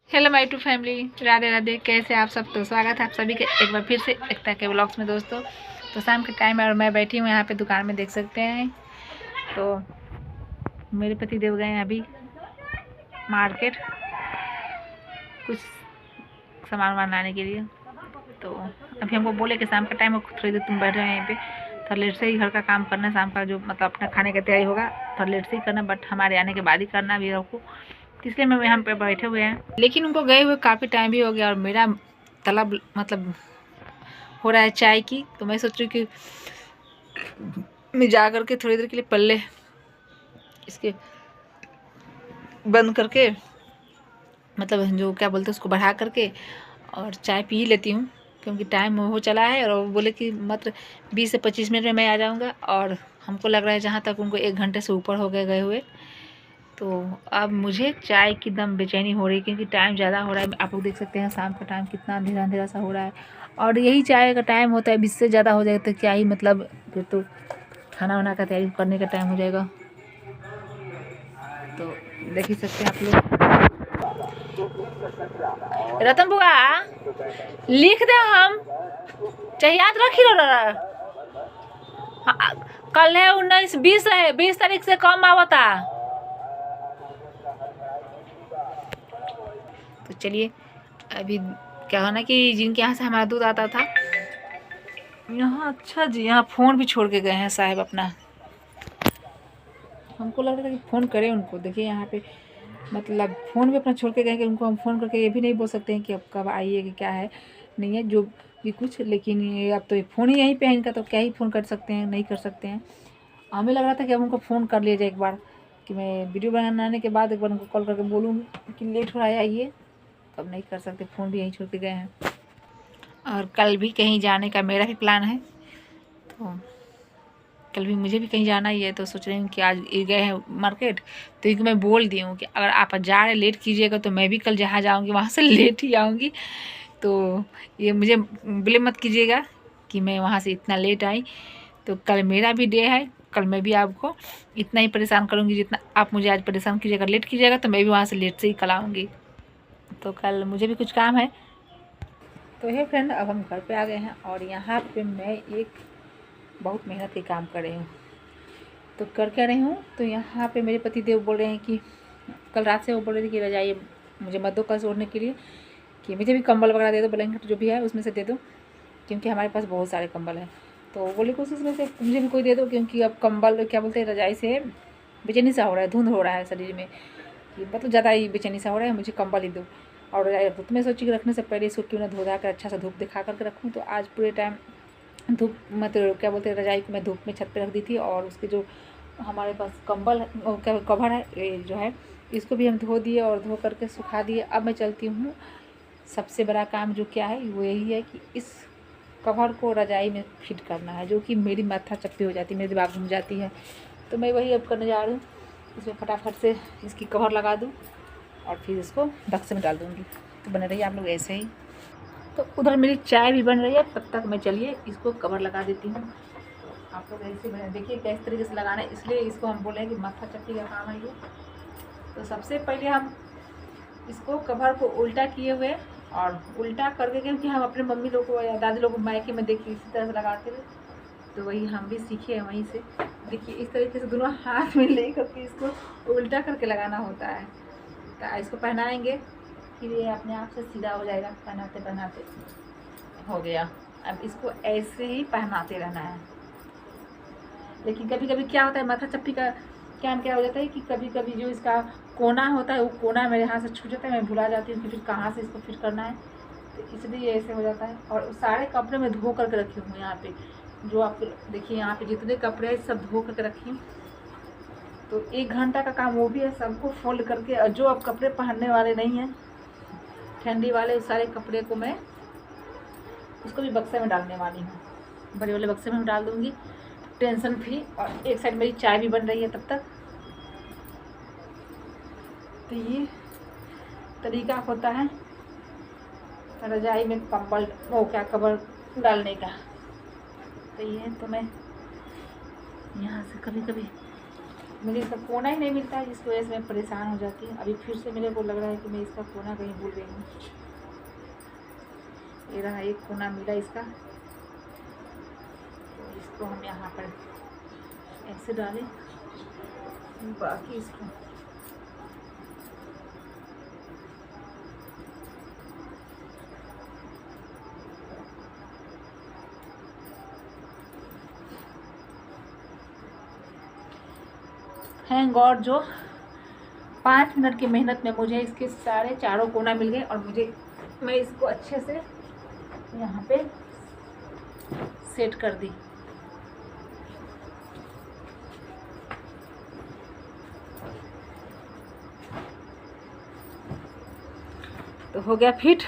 Hello my to family, Radhe Radhe. कैसे आप सब? तो स्वागत है आप सभी के एक बार फिर से एकता के व्लॉग्स में दोस्तों। तो शाम के टाइम है और मैं बैठी हूँ यहाँ पे दुकान में, देख सकते हैं। तो मेरे पति देव गए हैं अभी मार्केट कुछ सामान वामान लाने के लिए। तो अभी हमको बोले कि शाम का टाइम है, थोड़ी देर तुम बैठ रहे हैं यहीं पे, थोड़ा लेट से ही घर का काम करना, शाम का जो मतलब अपना खाने का तैयारी होगा थोड़ा लेट से ही करना, बट हमारे आने के बाद ही करना भी आपको, इसलिए मैं यहाँ पे बैठे हुए हैं। लेकिन उनको गए हुए काफ़ी टाइम भी हो गया और मेरा तलब मतलब हो रहा है चाय की। तो मैं सोच रही हूँ कि मैं जा करके थोड़ी देर के लिए पल्ले इसके बंद करके, मतलब जो क्या बोलते हैं उसको बढ़ा करके और चाय पी लेती हूँ, क्योंकि टाइम हो चला है। और वो बोले कि मात्र 20 से 25 मिनट में मैं आ जाऊँगा, और हमको लग रहा है जहाँ तक उनको 1 घंटे से ऊपर हो गए हुए। तो अब मुझे चाय की दम बेचैनी हो रही है, क्योंकि टाइम ज़्यादा हो रहा है। आप लोग देख सकते हैं शाम का टाइम कितना अंधेरा अंधेरा सा हो रहा है, और यही चाय का टाइम होता है। अब इससे ज़्यादा हो जाएगा तो क्या ही मतलब, फिर तो खाना वाना का तैयारी करने का टाइम हो जाएगा। तो देख ही सकते हैं आप लोग। रतन बुआ लिख दे, हम चाहे याद रखी रहा। कल है 19-20 है, 20 तारीख से कम आवता। तो चलिए, अभी क्या होना कि जिनके यहाँ से हमारा दूध आता था यहाँ, अच्छा जी यहाँ फ़ोन भी छोड़ के गए हैं साहब अपना। हमको लग रहा था कि फ़ोन करें उनको। देखिए यहाँ पे मतलब फ़ोन भी अपना छोड़ के गए कि उनको हम फ़ोन करके ये भी नहीं बोल सकते हैं कि अब कब आइए कि क्या है नहीं है जो भी कुछ। लेकिन ये अब तो फ़ोन ही यहीं पे है इनका, तो क्या ही फ़ोन कर सकते हैं, नहीं कर सकते हैं। हमें लग रहा था कि अब उनको फ़ोन कर लिया जाए एक बार, कि मैं वीडियो बनाने के बाद एक बार उनको कॉल करके बोलूँगी कि लेट हो रहा है आइए। अब नहीं कर सकते, फ़ोन भी यहीं छोड़ के गए हैं। और कल भी कहीं जाने का मेरा भी प्लान है, तो कल भी मुझे भी कहीं जाना ही है। तो सोच रही हूँ कि आज ये गए हैं मार्केट, तो एक मैं बोल दी हूँ कि अगर आप जा रहे लेट कीजिएगा तो मैं भी कल जहाँ जाऊँगी वहाँ से लेट ही आऊँगी। तो ये मुझे ब्लेम मत कीजिएगा कि मैं वहाँ से इतना लेट आई। तो कल मेरा भी डे है, कल मैं भी आपको इतना ही परेशान करूँगी जितना आप मुझे आज परेशान कीजिएगा। लेट कीजिएगा तो मैं भी वहाँ से लेट से ही कल आऊँगी। तो कल मुझे भी कुछ काम है। तो हे फ्रेंड, अब हम घर पे आ गए हैं और यहाँ पे मैं एक बहुत मेहनत के काम कर रही हूँ। तो कर क्या रही हूँ, तो यहाँ पे मेरे पति देव बोल रहे हैं कि कल रात से वो बोल रहे थे कि रजाई मुझे मत दो कल सोने के लिए, कि मुझे भी कंबल वगैरह दे दो, ब्लैंकेट जो भी है उसमें से दे दो, क्योंकि हमारे पास बहुत सारे कंबल हैं। तो बोले कुछ उसमें से मुझे भी कोई दे दो, क्योंकि अब कंबल क्या बोलते हैं रजाई से बेचैनी सा हो रहा है, धुंध हो रहा है शरीर में, कि मतलब ज़्यादा ही बेचैनी सा हो रहा है, मुझे कंबल ही दो। और रजाई तो मैं सोची कि रखने से पहले इसको क्यों ना धो धा कर अच्छा सा धूप दिखा करके रखूँ। तो आज पूरे टाइम धूप मतलब क्या बोलते हैं रजाई को मैं धूप में छत पे रख दी थी, और उसके जो हमारे पास कंबल क्या कवर है ये जो है, इसको भी हम धो दिए और धो करके सुखा दिए। अब मैं चलती हूँ, सबसे बड़ा काम जो क्या है वो यही है कि इस कवर को रजाई में फिट करना है, जो कि मेरी माथा चप्पी हो जाती है, मेरे दिमाग घूम जाती है। तो मैं वही अब करने जा रही हूँ, इसमें फटाफट से इसकी कवर लगा दूँ और फिर इसको बक्से में डाल दूँगी। तो बने रहिए आप लोग ऐसे ही। तो उधर मेरी चाय भी बन रही है, तब तक मैं चलिए इसको कवर लगा देती हूँ। आप लोग ऐसे बने देखिए किस तरीके से लगाना है, इसलिए इसको हम बोले कि माथा चप्पी का काम है ये। तो सबसे पहले हम इसको कवर को उल्टा किए हुए और उल्टा करके, क्योंकि हम अपने मम्मी लोग को या दादी लोग को मायके में देखिए इसी तरह से लगाते थे, तो वही हम भी सीखे हैं वहीं से। देखिए इस तरीके से दोनों हाथ में ले करके इसको उल्टा करके लगाना होता है। तो इसको पहनाएंगे, फिर ये अपने आप से सीधा हो जाएगा। पहनाते पहनाते हो गया। अब इसको ऐसे ही पहनाते रहना है। लेकिन कभी कभी क्या होता है, माथा चप्पी का क्या हो जाता है कि कभी कभी जो इसका कोना होता है वो कोना मेरे हाथ से छूट जाता है, मैं भुला जाती हूँ कि फिर कहाँ से इसको फिट करना है। तो इसलिए ऐसे हो जाता है। और सारे कपड़े मैं धो करके रखी हूँ यहाँ पे, जो आप देखिए यहाँ पे जितने कपड़े हैं सब धो करके रखी हूँ। तो 1 घंटा का काम वो भी है, सबको फोल्ड करके। और जो अब कपड़े पहनने वाले नहीं हैं ठंडी वाले, उस सारे कपड़े को मैं उसको भी बक्से में डालने वाली हूँ, बड़े वाले बक्से में डाल दूँगी, टेंशन फ्री। और एक साइड मेरी चाय भी बन रही है तब तक। तो ये तरीका होता है रजाई में कंबल वो क्या कवर डालने का। तो ये तो मैं यहाँ से कभी कभी मुझे इसका कोना ही नहीं मिलता है, जिसकी वजह से मैं परेशान हो जाती हूँ। अभी फिर से मेरे को लग रहा है कि मैं इसका कोना कहीं भूल गई हूँ। ये रहा, एक कोना मिला इसका, तो इसको हम यहाँ पर ऐसे डालें, बाकी इसको थैंक गॉड जो 5 मिनट की मेहनत में मुझे इसके सारे चारों कोना मिल गए, और मैं इसको अच्छे से यहाँ पे सेट कर दी। तो हो गया फिट।